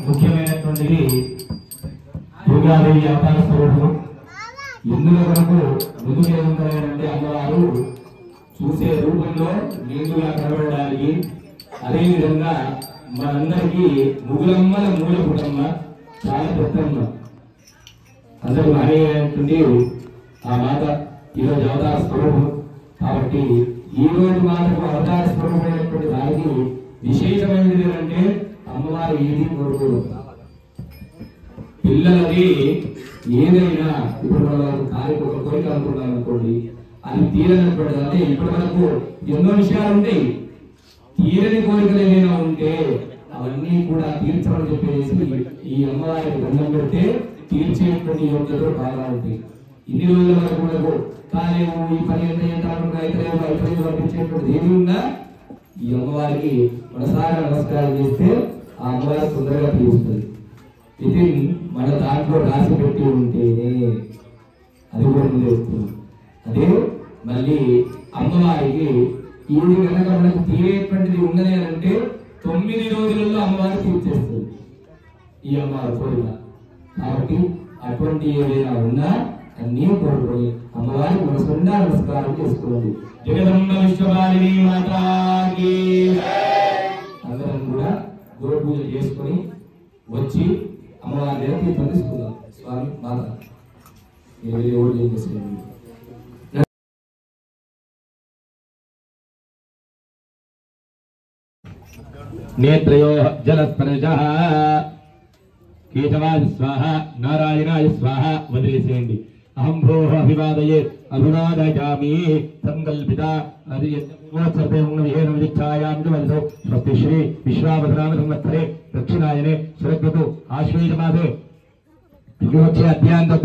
ముఖ్యమైనటువంటిది దుర్గాదేవి అవతార స్వరూపం. ఇందులో మనకు ముందుకు ఏముంటాయంటే అమ్మవారు చూసే రూపంలో నీళ్లుగా కనబడడానికి, అదేవిధంగా మనందరికీ ముగులమ్మల మూల కుటుంబ చాలా పెద్దమ్మ, అందరూ అనేటువంటి ఆ మాత ఈరోజు అవతార స్వరూపం. కాబట్టి ఈ రోజు మాతకు అవతార స్వరూపమైనటువంటి దానికి విశేషమైనది అంటే అమ్మవారు ఏది కోరుకోరు. పిల్లలది ఏదైనా ఇప్పుడు మనం ఒక కోరిక అనుకున్నాం అనుకోండి, అది తీరనటువంటిది. అంటే ఇప్పుడు మనకు ఎన్నో విషయాలు ఉంటాయి, తీరని కోరికలు ఏమైనా ఉంటే అవన్నీ కూడా తీర్చమని చెప్పేసి ఈ అమ్మవారికి దండం పెడితే తీర్చేటువంటి యోగ్యతలు బాగా ఉంటాయి. ఇన్ని రోజుల వరకు మనకు కాలేవు, ఈ పని ఎంత అయిపోయి పంపించేటువంటి ఏమి ఉన్నా ఈ అమ్మవారికి మనసారా నమస్కారం చేస్తే ఆ అమ్మవారి తొందరగా తీరుస్తుంది. ఇది మన దాంట్లో రాసి పెట్టి ఉంటేనే అది కూడా ముందు వస్తుంది. అదే మళ్ళీ అమ్మవారికి ఇది కనుక మనకు తీరేటువంటిది ఉన్నది అని అంటే 9 రోజులలో అమ్మవారు తీర్చేస్తుంది ఈ అమ్మవారి కోరిక. కాబట్టి అటువంటి ఏదైనా ఉన్నా అన్నీ కోరుకొని అమ్మవారికి మనసుండా నమస్కారం చేసుకోండి. జగదంబ విశ్వవారిని మాతాకి అందరం కూడా గోడ పూజ చేసుకొని వచ్చి అమ్మవారి దగ్గరికి తీసుకుందాం. స్వామి మాత ఓడి ఏం చేసుకోండి. నేత్రయో జలస్పర్శః కేశవాయ స్వాహ నారాయణాయ స్వాహ వదిలేసేయండి. అహం భోః అభివాదయే అభివాదయామి సంకల్పిత స్వస్తి శ్రీ విశ్వావసనామ సంవత్సరే దక్షిణాయనే శరదృతు ఆశ్వేజమాసే అధ్యాయంతో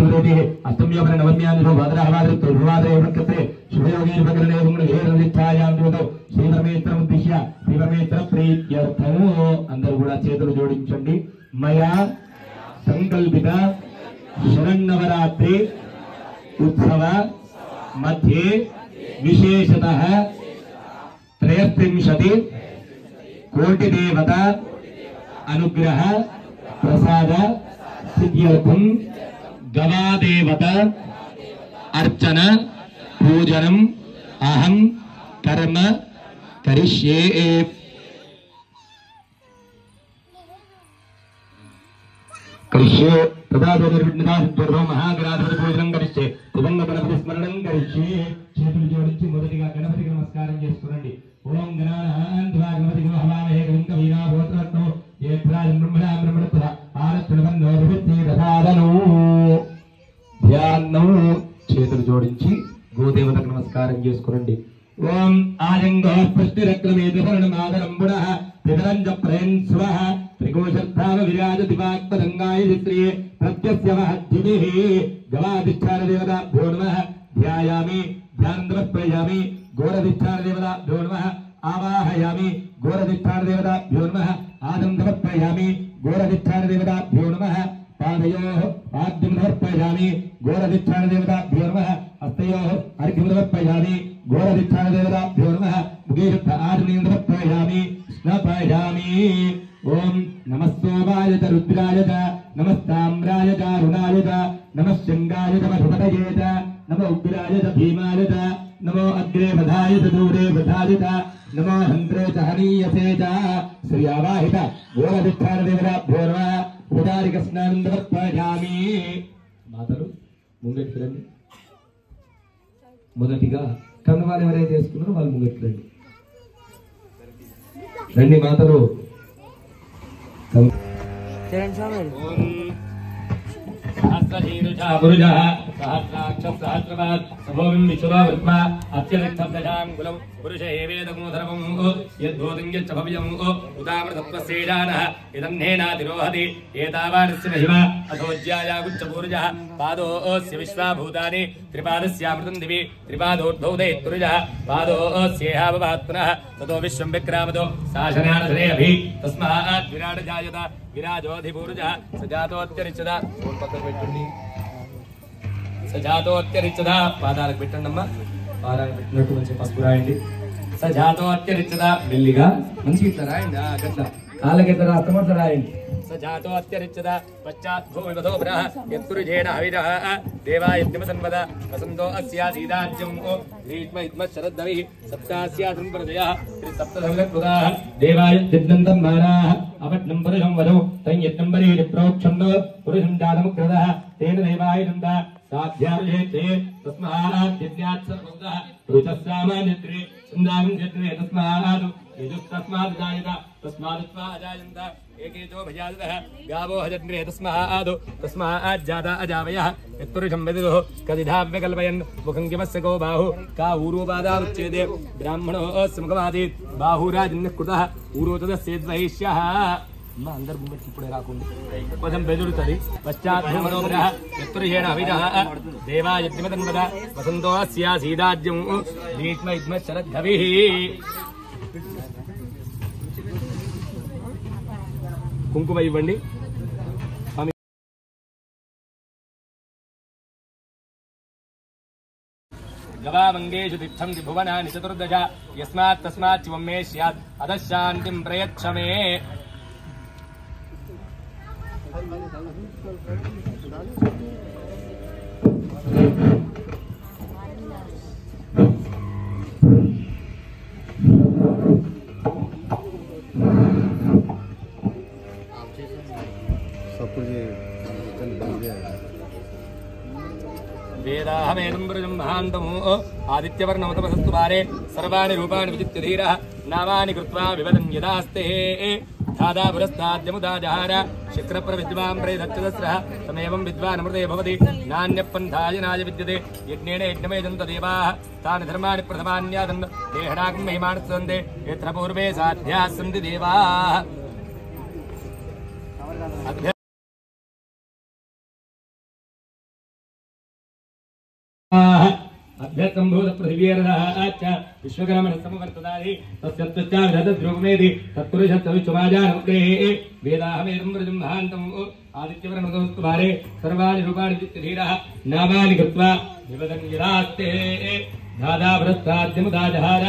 అష్టమ్యోపర నవమ్యానిలో భద్రహవాదృత్తే శుభయోగీ ప్రకరణే హేరవిచ్ఛాయాంతో శ్రీపరమేశ్వరముద్దిశ్య శ్రీపరమేశ్వర ప్రీత్యర్థము అందరూ కూడా చేతులు జోడించండి. మయా సంకల్పిత శరన్నవరాత్రి उत्सव मध्ये विशेषतः 33 कोटि देवता अनुग्रह प्रसाद सिद्ध्यर्थं गवादेवता अर्चन पूजनम अहं कर्म करिष्ये. महागणाधिपति पूजనం కరిష్యే దివంగ గణపతి స్మరణం కరిష్యే. చేతులు జోడించి మొదటిగా గణపతికి నమస్కారం చేసుకోండి. ఓం గణానాన్వా గణపతి హవామహే కవిం కవీనా భూతరత్నో ఏత్రాజం బ్రహ్మణా బ్రహ్మణత్వ ఆరత్నవన్నో విభూతి దదాదనో ధ్యానం. చేతులు జోడించి గోదేవతకు నమస్కారం చేసుకోండి. ఓం ఆయంగో పుష్టిరక్రమే ధరణమాదరంబుణః పితరంజ ప్రయన్ స్వః త్రికోశర్థావ విరాజతి వాక్పదంగాయ చిత్రే ప్రత్యస్య మహద్దిభిః గవాధిష్ఠాన దేవతాభ్యో నమః ధ్యాయామి ధ్యానం సమర్పయామి. ఘోరధిష్ఠాన దేవతాభ్యో నమః ఆవాహయామి. ఘోరధిష్ఠాన దేవతాభ్యో నమః ఆదం సమర్పయామి. ఘోరధిష్ఠాన దేవతాభ్యో నమః పాదయోః పాద్యం సమర్పయామి. ఘోరధిష్ఠాన దేవతాభ్యో నమః హస్తయోః అర్ఘ్యం సమర్పయామి. ఘోరధిష్ఠాన దేవతాభ్యో నమః ముఖేశ ఆర్ఘ్యం సమర్పయామి. స్నాపయామి. ఓం నమస్తోమాయ చ రుద్రాయ చ నమస్తామ్రాయ చ అరుణాయ చ నమః శంగాయ చ మధుపతయే చ నమో ఉగ్రాయ చ భీమాయ చ नमो अग्रे बधाय दूरे बधाजित नमो हंत्रे च हनीयसे च श्रियावाहित गोरधिष्ठान देवराभ्योर्व उपचारिक स्नानंदवर्पयामि మాతలు ముంగటికి రండి మొదటిగా కన్నవాళ్ళు ఎవరైతే చేసుకున్నారో వాళ్ళు ముంగటికి రండి రండి మాతలు सहस्रशीर्षः पुरुषः सहस्राक्षः सहस्रपात् सभोमिं विश्ववर्त्मा अत्यधिकशब्दशाङ्कुलं पुरुष एवेदगुणधर्मं यद्भूतं यच्च भव्यं उदामृतत्वस्येजानः इदन्नेनातिरोहति एतावानस्य महिमा अथोज्यायागुच्छपूर्जः पादोऽस्य विश्वाभूतानि त्रिपादस्यामृतं दिवि त्रिपादोद्भौतैत्पुरुषः पादोऽस्येहावभात् पुनः ततो विश्वं विक्रामतो शासनानधरे अभि तस्मात् विराट जायत विराजोऽधिपूर्जः सजातोऽत्यरिच्यता सजातोऽत्यरिच्यता पादाలకు పెట్టండమ్మా పాదాలకు పెట్టినట్టు మంచి పసుపు రాయండి సజాతోऽत्यరిచ్యత మెల్లిగా మంచి ఇట్లా రాయండి గట్ల కాళ్ళకి ఇట్లా రాస్తామట్లా రాయండి सजातोऽत्यरिच्यत पश्चात् भूमिपथो पुनः यत्पुरुषेण हविरः देवायज्ञमसन्वद वसन्तो अस्यासीदाज्यम् ह्रीष्महित्मशरद्दविः सप्तास्यासम्प्रदयः त्रिसप्तसंगत्पुराः देवायज्ञन्दं मानाः अपट्नं पुरुषं वधौ तञ्यज्ञं परीरि प्रोक्षं पुरुषं जातमुग्रदः तेन देवायनन्द साध्यारुषेत्ते तस्मात् यज्ञात् सर्वदः रुचः सामान्यत्रे सुन्दागं यत्रे तस्मात् यजुस्तस्मात् जायत तस्मादत्वा अजायन्त एकेतो भजातः गावो हजन्रे तस्मात् जाता अजावयः यत्पुरुषं वेदिदुः कदिधाव्यकल्पयन् मुखं किमस्य को बाहु का ऊरोपादावच्छेदे ब्राह्मणोऽस्य मुखमादीत् बाहुराजन्यः कृतः ऊरो तदस्येद्वैश्यः अंदर मुंबई इప్పుడే రాకుండి కొంచెం బెదురుతది పశ్చాత్ భూమనోమరః యత్పురుషేణ అవిరః దేవా యజ్ఞమతన్వద వసంతో అస్యా సీదాజ్యం భీష్మ ఇద్మ శరద్భవిః కుంకుమ ఇవ్వండి गवामंगेषु तिष्ठन्ति भुवनानि चतुर्दश यस्मात् तस्मात् शिवं मे स्यात् अतः शान्तिं प्रयच्छ मे वेदाहमेदं ब्रजं महान्तमो आदित्यवर्णमतमसस्तु भारे सर्वाणि रूपाणि विजित्य धीरः नामानि कृत्वा विवदन् यदास्ते धादा पुरस्ताद्यमुदा जहार शिक्रप्रविद्वां प्रेदच्चदस्रः तमेवं विद्वानमृते भवति नान्यपन्थायनाय विद्यते यज्ञेन यज्ञमेजन्त देवाः तानि धर्माणि प्रथमान्यादन् देहडाकं महिमान् सन्ते यत्र पूर्वे साध्याः सन्ति देवाः अभ्यसंभूत पृथिवीरदाच विश्वकर्मण समवर्तदाहि तस्य त्वचाविधद्रूपमेधि तत्पुरुषत्वविश्वमाजानमुग्रे वेदाहमेदं व्रजं महान्तम् आदित्यवर्णमतोऽस्तु भारे सर्वाणि रूपाणि विजित्यधीरः नामानि कृत्वा विवदन् यदास्ते धादाभ्रस्ताद्यमुदा जहार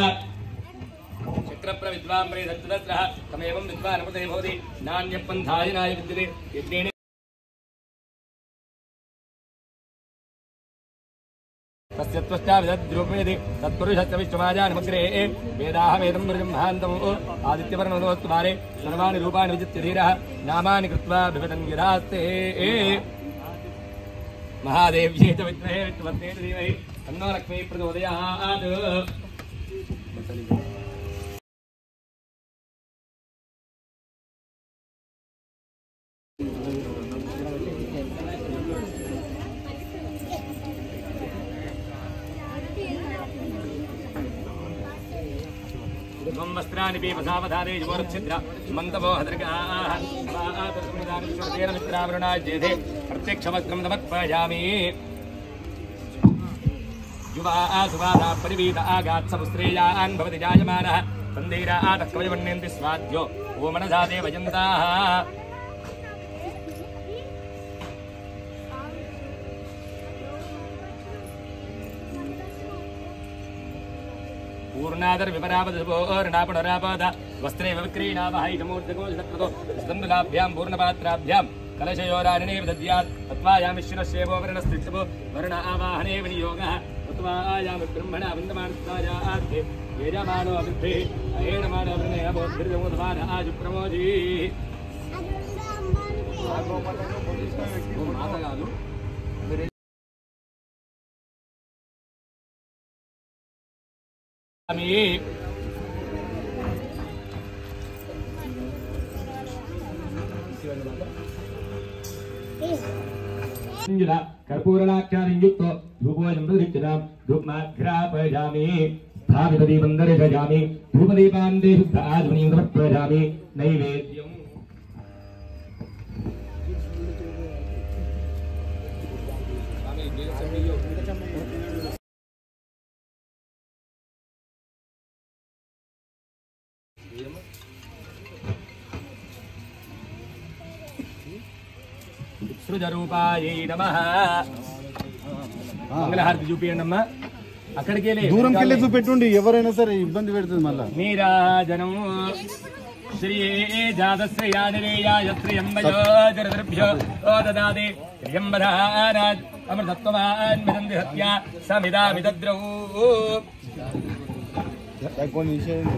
चक्रप्रविद्वां प्रेदच्चदस्रः तमेवं विद्वानमृते भवति नान्यपन्थायनाय विद्यते यज्ञेन तस्य त्वष्टाविधद्रूपमेधि तत्पुरुषस्य विश्वमाजानमग्रे वेदाहमेदं व्रजं महान्तम् आदित्यवर्णमतोऽस्तु भारे सर्वाणि रूपाणि विजित्य धीरः नामानि कृत्वा विवदन् यदास्ते महादेव्यै च विद्महे विष्णुपत्न्यै च धीमहि तन्नो लक्ष्मीः प्रचोदयात् वस्त्राणि पीपसावधारे जुवरच्छिद्र मन्तवो हदर्गाः स्वाहातस्मिदानिश्वरतेन मित्रावरुणाय जेधे प्रत्यक्षवस्त्रं नमत्पयामि युवा सुवादा परिवीत आगात्सपुस्त्रेयान् भवति जायमानः सन्धीरातः कवयवन्यन्ति स्वाद्यो वो मनसा देवयन्ताः पूर्णादर विपरापदर्णापणरापाद वस्त्रे विक्रीणावहाइकमूर्धको शत्रतो स्तम्भलाभ्यां पूर्णपात्राभ्यां कलशयोराणिने विदद्यात् तत्त्वायां विश्वनश्येवो वर्णस्तिष्ठो वर्ण आवाहने विनियोगः तत्वायामि ब्रह्मणा वन्दमानस्तायास्ते यजमानो अभिद्धे अहेणमानो वृणय बोद्धिर्जमोधमान आजुप्रमोदी माता కాదు कर्पूरलाक्षादियुक्तो धूपोऽयं प्रदीप्यतां धूपमाघ्रापयामि स्थापितदीपं दर्शयामि धूपदीपान्ते शुद्ध आध्वनिं समर्पयामि नैवेद्यम् సృజరూపాయై నమః మంగళహారతి చూపియండమ్మా అక్కడికి దూరంకి వెళ్ళి చూపెట్టుండి ఎవరైనా సరే ఇబ్బంది పెడుతుంది మళ్ళా నీరాజనం శ్రీ జాతశ్రేయానిరేయాయ శ్రియంబయో జరదర్భ్యో ఓ దదాది త్ర్యంబరారాజ్ అమృతత్వమాన్ మిదంది హత్య సమిదామిదద్రౌ కొన్ని విషయం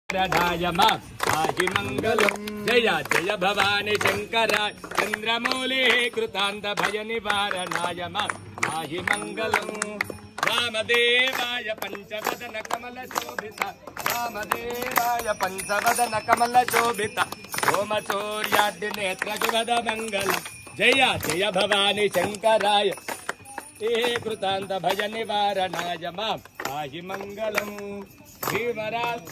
आहि मंगलम जय जय भवानी शंकर चंद्रमौले कृतांत भय निवारणाय आहि मंगलम वामदेवाय पंचवदन कमल शोभिता वामदेवाय पंचवदन कमल शोभिता सोमचौर्याद्य नेत्र शुभद मंगलम जय जय भवानी शंकराय कृतांत भय निवारणाय आहि मंगलम भीमराज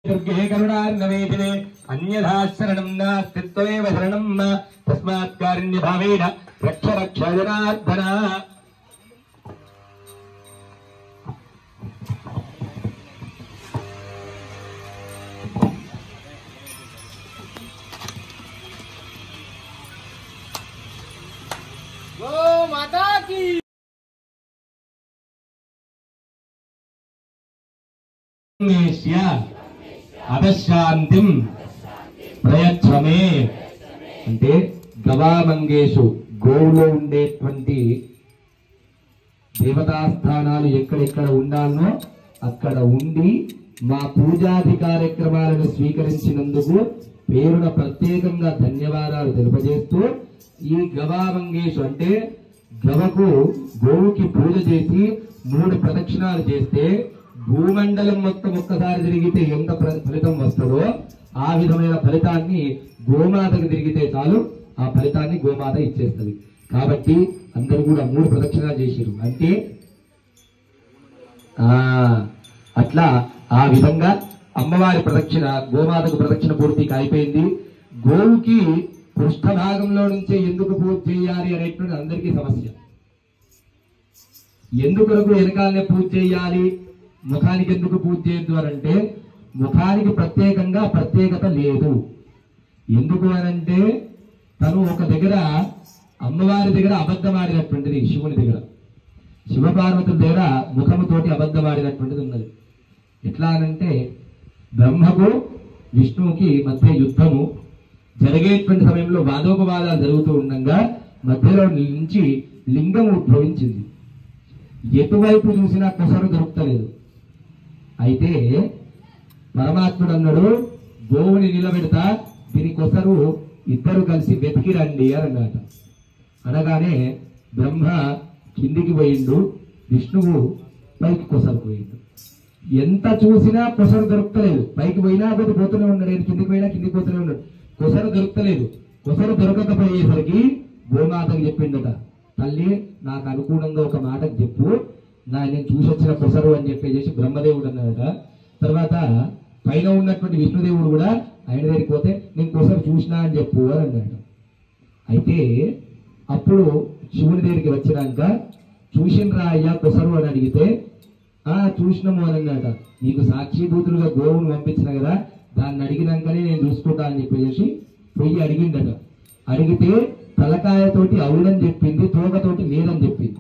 करुणार्णवेदिने अन्यथा शरणं नास्ति त्वमेव शरणं तस्मात् कारुण्यभावेन रक्ष रक्ष जनार्दन गो माता की అదశాంతిం ప్రయచ్ఛమే అంటే గవామంగేషు గోవులో ఉండేటువంటి దేవతాస్థానాలు ఎక్కడెక్కడ ఉండాలనో అక్కడ ఉండి మా పూజాది కార్యక్రమాలను స్వీకరించినందుకు పేరున ప్రత్యేకంగా ధన్యవాదాలు తెలియజేస్తూ ఈ గవామంగేషు అంటే గవకు గోవుకి పూజ చేసి 3 ప్రదక్షిణాలు చేస్తే భూమండలం మొత్తం ఒక్కసారి తిరిగితే ఎంత ఫలితం వస్తుందో ఆ విధమైన ఫలితాన్ని గోమాతకు తిరిగితే చాలు ఆ ఫలితాన్ని గోమాత ఇచ్చేస్తుంది కాబట్టి అందరూ కూడా 3 ప్రదక్షిణాలు చేశారు అంటే అట్లా ఆ విధంగా అమ్మవారి ప్రదక్షిణ గోమాతకు ప్రదక్షిణ పూర్తిగా అయిపోయింది గోవుకి పృష్ఠ భాగంలో నుంచే ఎందుకు పూజ చేయాలి అనేటువంటి అందరికీ సమస్య ఎందుకు వెనకాలనే పూజ చేయాలి ముఖానికి ఎందుకు పూజ చేయొద్దు అంటే ముఖానికి ప్రత్యేకత లేదు ఎందుకు అనంటే తను ఒక దగ్గర అమ్మవారి దగ్గర అబద్ధమాడినటువంటిది శివుని దగ్గర శివపార్వతుల దగ్గర ముఖముతోటి అబద్ధమాడినటువంటిది ఉన్నది ఎట్లా అనంటే బ్రహ్మకు విష్ణువుకి మధ్య యుద్ధము జరిగేటువంటి సమయంలో వాదోపవాదాలు జరుగుతూ ఉండగా మధ్యలో నుంచి లింగం ఉద్భవించింది ఎటువైపు చూసినా కొసరు దొరుకుతలేదు అయితే పరమాత్ముడు అన్నాడు గోవుని నిలబెడతా దీని కొసరు ఇద్దరు కలిసి వెతికి రండి అని అన్నమాట అనగానే బ్రహ్మ కిందికి పోయిండు విష్ణువు పైకి కొసరు పోయిండు ఎంత చూసినా కొసరు దొరుకుతలేదు పైకి పోయినా పోతూనే ఉన్నాడు కిందికి పోయినా కిందికి పోతూనే ఉన్నాడు కొసరు దొరుకుతలేదు కొసరు దొరకకపోయేసరికి గోమాతకు చెప్పిండట తల్లి నాకు అనుకూలంగా ఒక మాటకు చెప్పు నేను చూసి వచ్చిన కొసరు అని చెప్పేసి బ్రహ్మదేవుడు అన్నాడట తర్వాత పైన ఉన్నటువంటి విష్ణుదేవుడు కూడా ఆయన దగ్గరికి పోతే నేను కొసరు చూసినా అని చెప్పు అని అన్నాడు అయితే అప్పుడు శివుని దగ్గరికి వచ్చినాక చూసినరా అయ్యా కొసరు అని అడిగితే చూసినాము అని అన్నాట నీకు సాక్షిభూతులుగా గోవును పంపించిన కదా దాన్ని అడిగినాకనే నేను చూసుకుంటా అని చెప్పేసి పొయ్యి అడిగిందట అడిగితే తలకాయతోటి అవునని చెప్పింది తోకతోటి లేదని చెప్పింది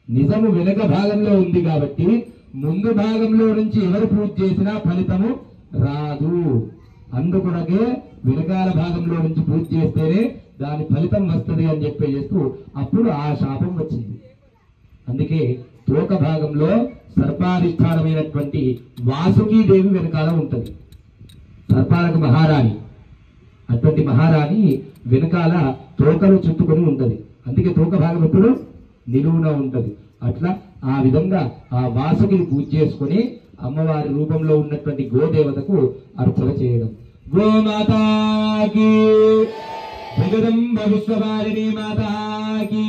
నిజము వెనక భాగంలో ఉంది కాబట్టి ముందు భాగంలో నుంచి ఎవరు పూజ చేసినా ఫలితము రాదు. అందుకొరకే వెనకాల భాగంలో నుంచి పూజ చేస్తేనే దాని ఫలితం వస్తుంది అని చెప్పేస్తూ అప్పుడు ఆ శాపం వచ్చింది. అందుకే తోక భాగంలో సర్పాధిష్టానమైనటువంటి వాసుకీదేవి వెనకాల ఉంటది. సర్పాలకు మహారాణి, అటువంటి మహారాణి వెనకాల తోకలు చుట్టుకొని ఉంటది. అందుకే తోక భాగం ఎప్పుడు నిలువున ఉంటది. అట్లా ఆ విధంగా ఆ వాసుకిని పూజ చేసుకుని అమ్మవారి రూపంలో ఉన్నటువంటి గోదేవతకు అర్చన చేయడం. గోమాతాకి, జగదంబ విశ్వవారిణి మాతాకి.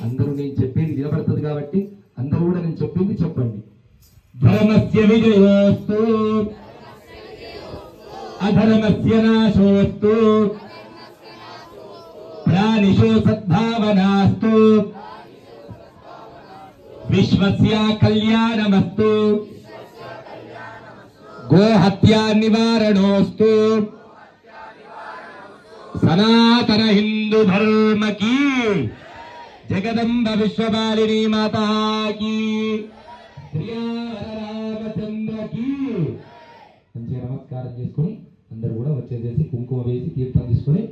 అందరూ నేను చెప్పేది వినపడుతుంది కాబట్టి అందరూ కూడా నేను చెప్పింది చెప్పండి. ధర్మస్య విజయోస్తు, అధర్మస్య నాశోస్తు, ప్రాణిషు సద్భావనాస్తు, విశ్వస్య కళ్యాణమస్తు, గోహత్యా నివారణోస్తు, సనాతన హిందూ ధర్మ కీ, జగదంబ విశ్వవారిణి మాతాకి, శ్రీరామచంద్రకి. మంచిగా నమస్కారం చేసుకుని అందరూ కూడా వచ్చేసేసి కుంకుమ వేసి తీర్థం తీసుకొని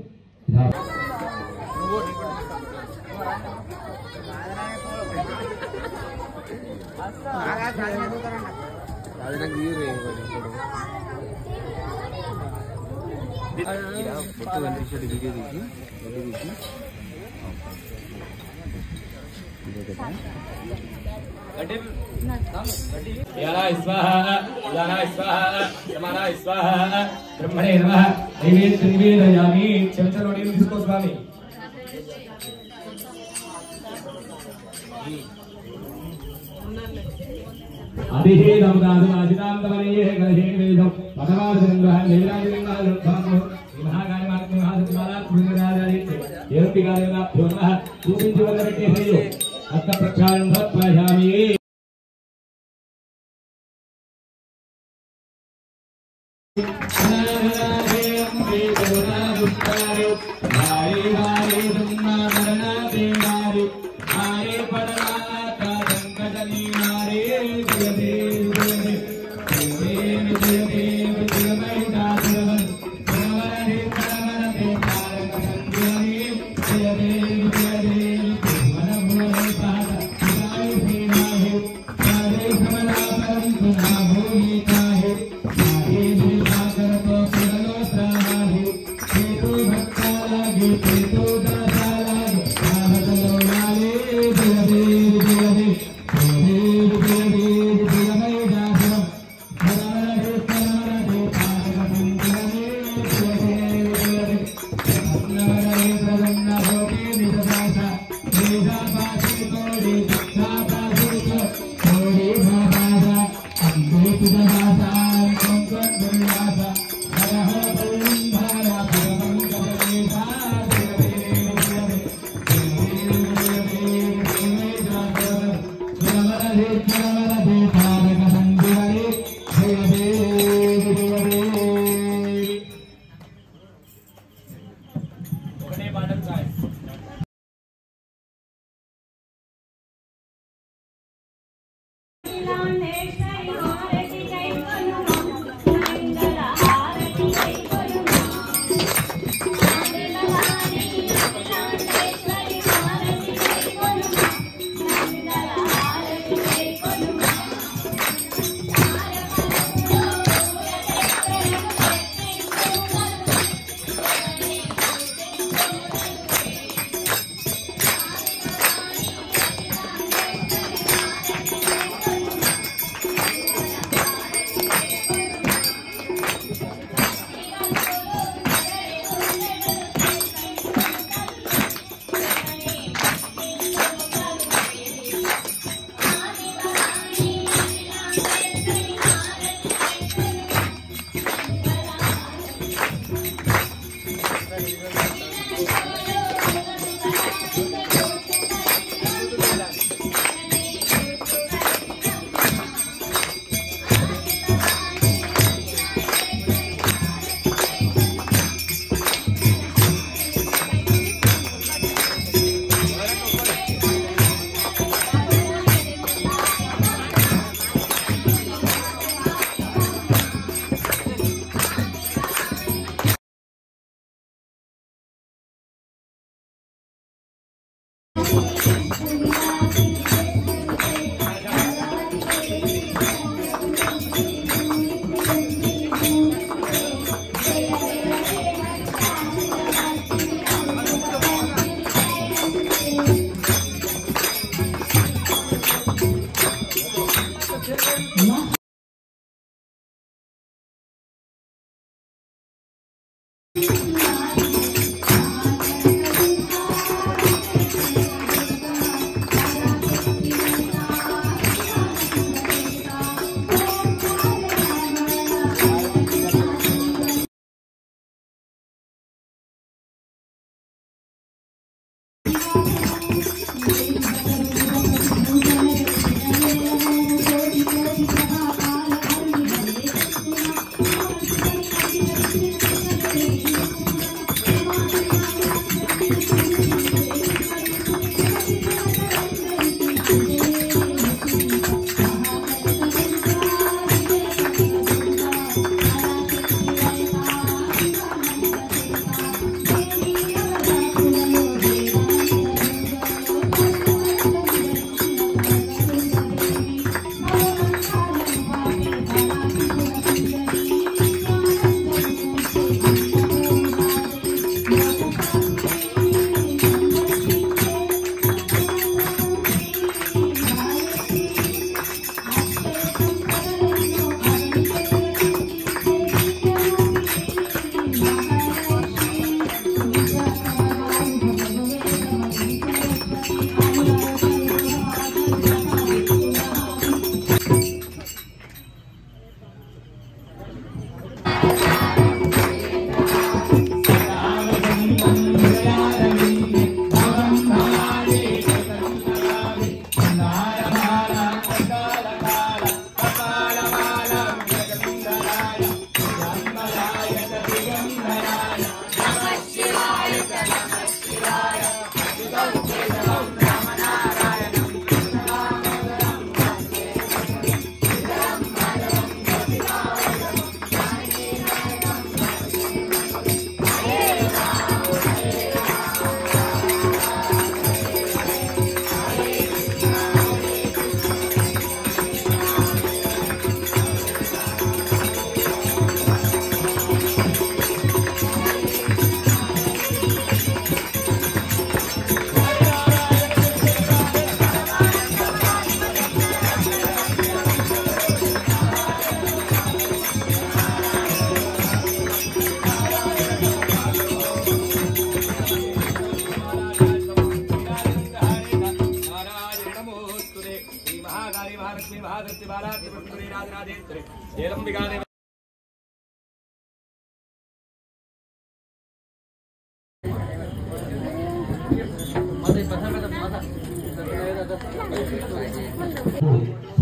బ్రహ్మణే నమః. నివేదయామి. చెంచలో నీళ్ళు తీసుకో స్వామి.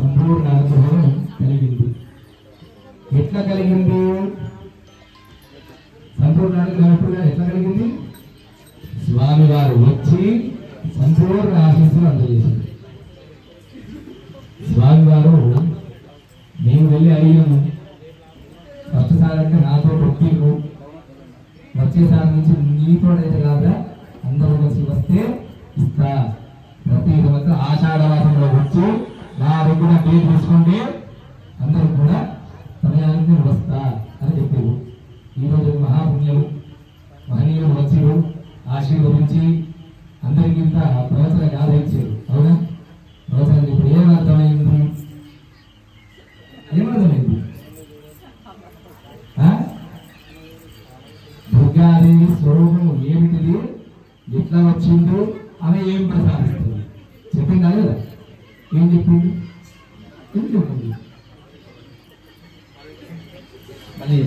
సంపూర్ణ అనుభవం కలిగింది. ఎట్లా కలిగింది? సంపూర్ణ అనుభవం ఎట్లా కలిగింది? స్వామివారు వచ్చి సంపూర్ణ ఆశీస్సులు అందజేసింది. స్వామివారు మేము వెళ్ళి అడిగాము, ఫస్ట్ సార్ అంటే నాతో కొట్టిరు, వచ్చేసారి నుంచి నీతోడైతే కాదా అందరూ కలిసి వస్తే ఇస్తా. ప్రతి సంవత్సరం ఆషాఢ మాసంలో వచ్చి నా దగ్గర డేట్ తీసుకోండి, అందరూ కూడా సమయానికి వస్తా అని చెప్పారు. ఈరోజు మహాపుణ్యులు మహనీయులు వచ్చిరు, ఆశీర్వదించి అందరికీ ఇంత ప్రవచన గాథ ఇచ్చారు. అవునా? ప్రవచనం ఇప్పుడు ఏమర్థమైంది? ఏమర్థమైంది? దుర్గాదేవి స్వరూపము ఏమిటిది, ఎట్లా వచ్చిందో ఆమె ఏం ప్రసాదిస్తుంది చెప్పిందా లేదా? ఏం చెప్పింది? ఏం చెప్పింది? మళ్ళీ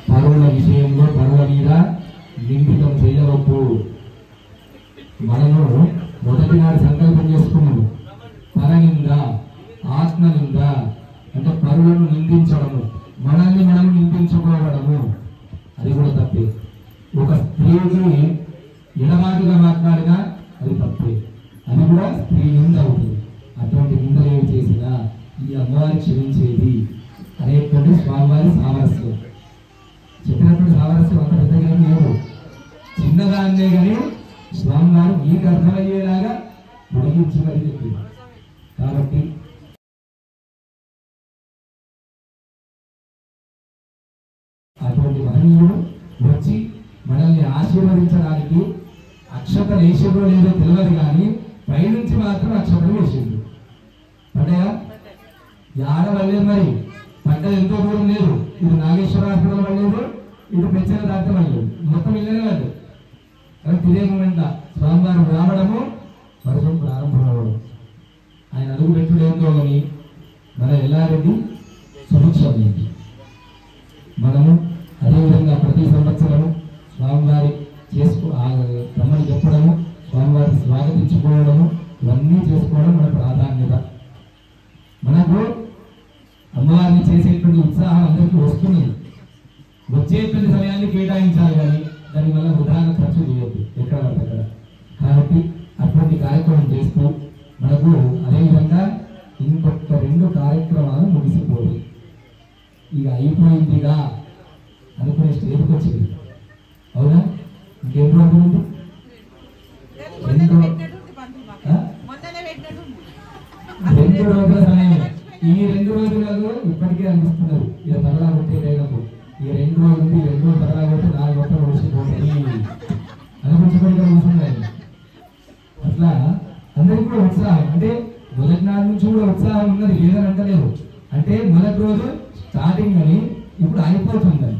పరువుల విషయంలో పరువుల మీద నిందితం చేయవద్దు. మనము మొదటి నాడు సంకల్పం చేసుకున్నాము, పరనింద ఆత్మనింద అంటే పరువులను నిందించడము, మనల్ని మనం నిందించుకోవడము, అది కూడా తప్పే. ఒక స్త్రీకి ఎడమాటుగా మాట్లాడినా అది తప్పే, అది కూడా స్త్రీ నింద అవుతుంది. అటువంటి నిందలు ఏమి చేసినా ఈ అమ్మవారి క్షమించేది అనేటువంటి స్వామివారి సామరస్యం. చెప్పినప్పుడు సామరస్యం అంత పెద్దగా లేదు. చిన్నదాన్ని విధానాన్నే కానీ స్వామివారు మీకు అర్థమయ్యేలాగా పొడిగించి మరి చెప్పింది. కాబట్టి అటువంటి మహనీయుడు వచ్చి మనల్ని ఆశీర్వదించడానికి అక్షతలు వేసేదో లేదో తెలియదు కానీ పైనుంచి మాత్రం అక్షతలు వేసిండు. పడ్డాయా? ఆడవలేదు మరి పడ్డది ఎంతో దూరం లేదు. ఇది నాగేశ్వర హాస్పిటల్ పడలేదు, ఇటు పెంచిన దాంట్లో పడలేదు, మొత్తం ఇల్లనే కాదు. కానీ ఇదే మూమెంట్ స్వామివారు రావడము వర్షం ప్రారంభం అవ్వడం, ఆయన అడుగు పెట్టుడు ఏంటో కానీ మన ఎల్లారెడ్డి సుభిక్షం ఏంటి. మనము అదేవిధంగా ప్రతి సంవత్సరము స్వామివారి రమ్మని చెప్పడము, స్వామివారిని స్వాగతించుకోవడము, ఇవన్నీ చేసుకోవడం మన ప్రాధాన్యత. మనకు అమ్మవారిని చేసేటువంటి ఉత్సాహం అందరికీ వస్తున్నది. వచ్చేటువంటి సమయాన్ని కేటాయించాలి కానీ దానివల్ల ఉదాహరణ ఖర్చు చేయొద్దు ఎక్కడ పడితే అక్కడ. కాబట్టి అటువంటి కార్యక్రమం చేస్తూ మనకు అదేవిధంగా ఇంకొక 2 కార్యక్రమాలు ముగిసిపోయి ఇక అయిపోయిందిగా అనుకునే స్టేజ్కి వచ్చింది. అవునా? ఇంకేం రోజులు ఉంది? 2 రోజుల సమయం. ఈ 2 రోజులలో ఇప్పటికే అనిపిస్తున్నారు ఇక తగలా కొట్టే టైంలో ఈ 2 రోజులు ఉంది, 2 రోజులు తగలా కొట్టి 4 మొత్తం వచ్చిపోతుంది అనిపించుకోవడం కూర్చున్నాయి. అట్లా అందరికీ కూడా ఉత్సాహం అంటే మొదటి నాటి నుంచి కూడా ఉత్సాహం ఉన్నది, లేదని అంటలేదు. అంటే మొదటి రోజు స్టార్టింగ్ అని ఇప్పుడు అయిపోతుందని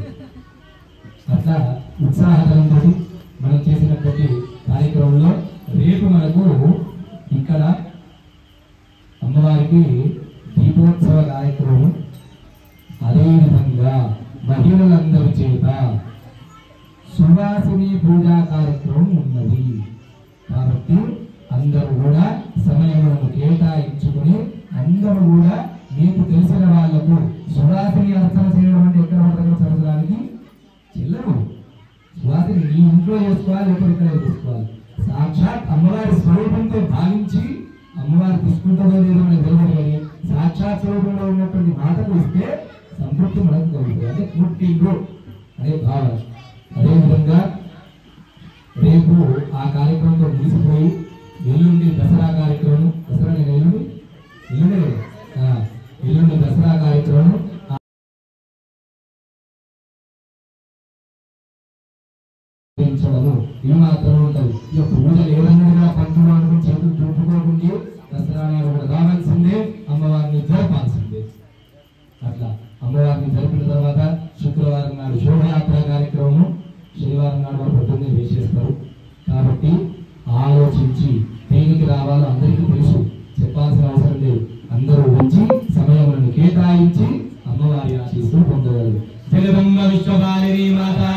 అట్లా ఉత్సాహంతో మనం చేసినటువంటి కార్యక్రమంలో రేపు మనకు ఇక్కడ అమ్మవారికి దీపోత్సవ కార్యక్రమం, అదేవిధంగా మహిళలందరి చేత సువాసిని పూజా కార్యక్రమం ఉన్నది. కాబట్టి అందరూ కూడా సమయములను కేటాయించుకుని అందరూ కూడా మీకు తెలిసిన వాళ్లకు సువాసిని అర్చన చేయడం అంటే ఎక్కడ పడతారో చదవడానికి చెల్లరు. సువాసిని నీ ఇంట్లో చేసుకోవాలి, ఎక్కడెక్కడ చేసుకోవాలి. సాక్షాత్ అమ్మవారి స్వరూపంతో భావించి అమ్మవారు తీసుకుంటుందో లేదో మనకు తెలియదు కానీ సాక్షాత్ స్వరూపంలో ఉన్నటువంటి మాటకు ఇస్తే సంతృప్తి మనకు కలుగుతుంది. అంటే పుట్టిండ్రు అనే భావన. అదేవిధంగా రేపు ఆ కార్యక్రమంతో ముగిసిపోయి ఎల్లుండి దసరా కార్యక్రమం, దసరా ఎల్లుండి దసరా కార్యక్రమం ఇవి మాత్రమే ఉంటుంది. ఇక పూజలు ఏదన్నా పంతులు అనుకుని చేతులు చూపుకోకుండా దసరా కూడా కావాల్సిందే, అమ్మవారిని జరపాల్సిందే. అట్లా అమ్మవారిని జరిపిన తర్వాత శుక్రవారం నాడు శోభయాత్ర కార్యక్రమము, శనివారం నాడు వారు పొద్దున్నే వేసేస్తారు. కాబట్టి ఆలోచించి దేనికి రావాలో అందరికీ తెలుసు, చెప్పాల్సిన అవసరం లేదు. అందరూ వచ్చి సమయములను కేటాయించి అమ్మవారి ఆశీస్సులు పొందగలరు. జగదంబ విశ్వపాలిని మాతా